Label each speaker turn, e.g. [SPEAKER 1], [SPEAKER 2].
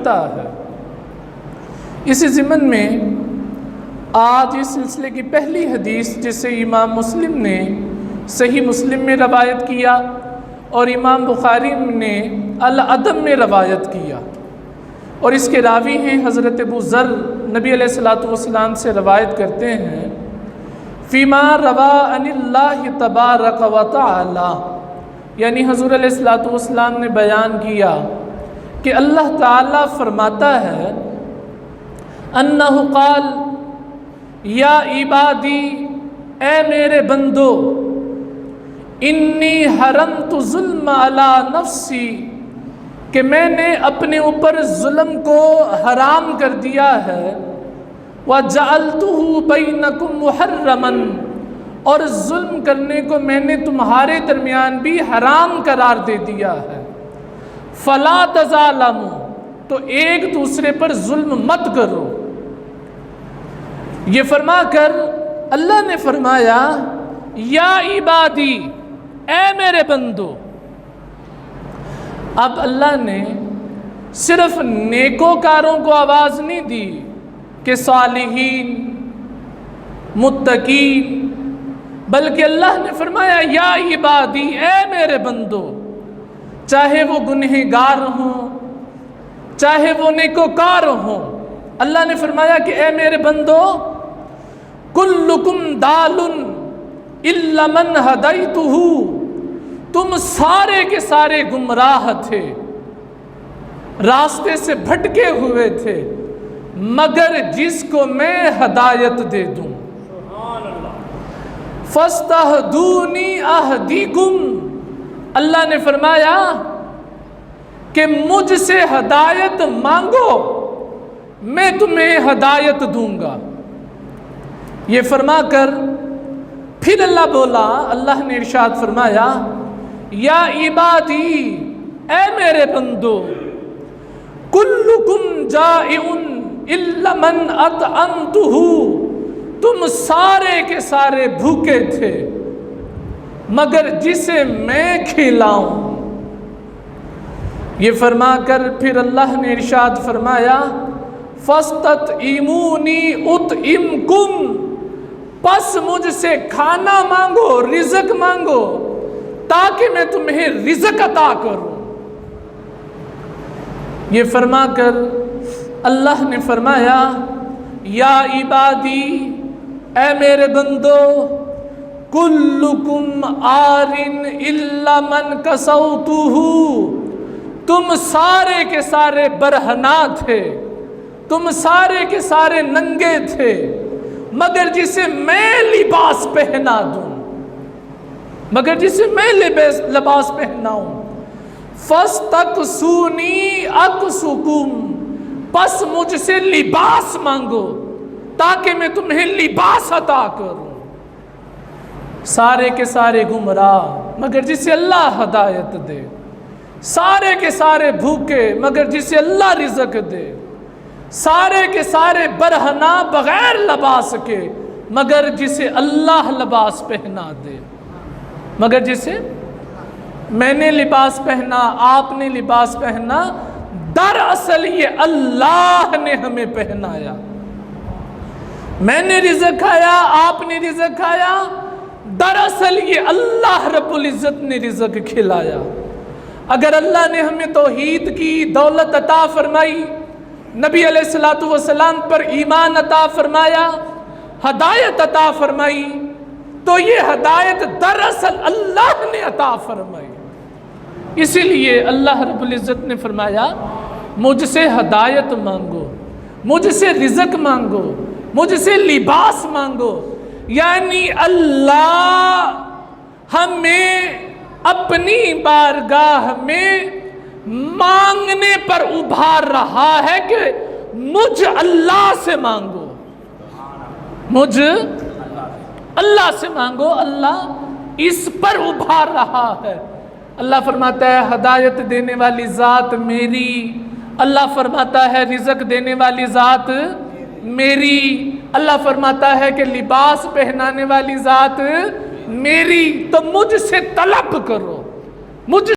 [SPEAKER 1] بنتا ہے۔ اسی ضمن میں آج اس سلسلے کی پہلی حدیث جسے امام مسلم نے صحیح مسلم میں روایت کیا اور امام بخاری نے الادب میں روایت کیا، اور اس کے راوی ہیں حضرت ابو ذر، نبی علیہ الصلوۃ والسلام سے روایت کرتے ہیں فیما روا عن اللہ تبارک و تعالی، یعنی حضور علیہ الصلوۃ والسلام نے بیان کیا کہ اللہ تعالیٰ فرماتا ہے انہ قال یا عبادی، اے میرے بندو، انی حرمت ظلم علی نفسی، کہ میں نے اپنے اوپر ظلم کو حرام کر دیا ہے، وَجَعَلْتُهُ بَيْنَكُمْ مُحَرَّمًا، اور ظلم کرنے کو میں نے تمہارے درمیان بھی حرام قرار دے دیا ہے، فَلَا تَظَالَمُوا، تو ایک دوسرے پر ظلم مت کرو۔ یہ فرما کر اللہ نے فرمایا یا عبادی، اے میرے بندو۔ اب اللہ نے صرف نیکوکاروں کو آواز نہیں دی کہ صالحین، متقین، بلکہ اللہ نے فرمایا یا عبادی، اے میرے بندو، چاہے وہ گنہگار ہوں چاہے وہ نیکوکار ہوں۔ اللہ نے فرمایا کہ اے میرے بندو، کلکم دال الا من ہدیتہ، تم سارے کے سارے گمراہ تھے، راستے سے بھٹکے ہوئے تھے، مگر جس کو میں ہدایت دے دوں۔ فاستہدونی اہدیکم، اللہ نے فرمایا کہ مجھ سے ہدایت مانگو، میں تمہیں ہدایت دوں گا۔ یہ فرما کر پھر اللہ بولا، اللہ نے ارشاد فرمایا یا عبادی، اے میرے بندو، کلکم جائع الا من اطعمتہ، تم سارے کے سارے بھوکے تھے مگر جسے میں کھلاؤں۔ یہ فرما کر پھر اللہ نے ارشاد فرمایا فاستطعمونی اطعمکم، پس مجھ سے کھانا مانگو، رزق مانگو، تاکہ میں تمہیں رزق عطا کروں۔ یہ فرما کر اللہ نے فرمایا یا عبادی، اے میرے بندو، کلکم عار الا من کسوتہ، تم سارے کے سارے برہنا تھے، تم سارے کے سارے ننگے تھے، مگر جسے میں لباس پہنا دوں، مگر جسے میں لباس پہناؤں۔ فاستکسونی اکسکم، پس مجھ سے لباس مانگو تاکہ میں تمہیں لباس عطا کروں۔ سارے کے سارے گمراہ مگر جسے اللہ ہدایت دے، سارے کے سارے بھوکے مگر جسے اللہ رزق دے، سارے کے سارے برہنا بغیر لباس کے مگر جسے اللہ لباس پہنا دے، مگر جسے میں نے لباس پہنا، آپ نے لباس پہنا، دراصل یہ اللہ نے ہمیں پہنایا۔ میں نے رزق کھایا، آپ نے رزق کھایا، دراصل یہ اللہ رب العزت نے رزق کھلایا۔ اگر اللہ نے ہمیں توحید کی دولت عطا فرمائی، نبی علیہ الصلوۃ والسلام پر ایمان عطا فرمایا، ہدایت عطا فرمائی، تو یہ ہدایت دراصل اللہ نے عطا فرمائی۔ اسی لیے اللہ رب العزت نے فرمایا مجھ سے ہدایت مانگو، مجھ سے رزق مانگو، مجھ سے لباس مانگو، یعنی اللہ ہمیں اپنی بارگاہ میں مانگنے پر ابھار رہا ہے کہ مجھ اللہ سے مانگو، مجھ اللہ سے مانگو۔ اللہ اس پر ابھار رہا ہے۔ اللہ فرماتا ہے ہدایت دینے والی ذات میری، اللہ فرماتا ہے رزق دینے والی ذات میری، اللہ فرماتا ہے کہ لباس پہنانے والی ذات میری، تو مجھ سے طلب کرو، مجھ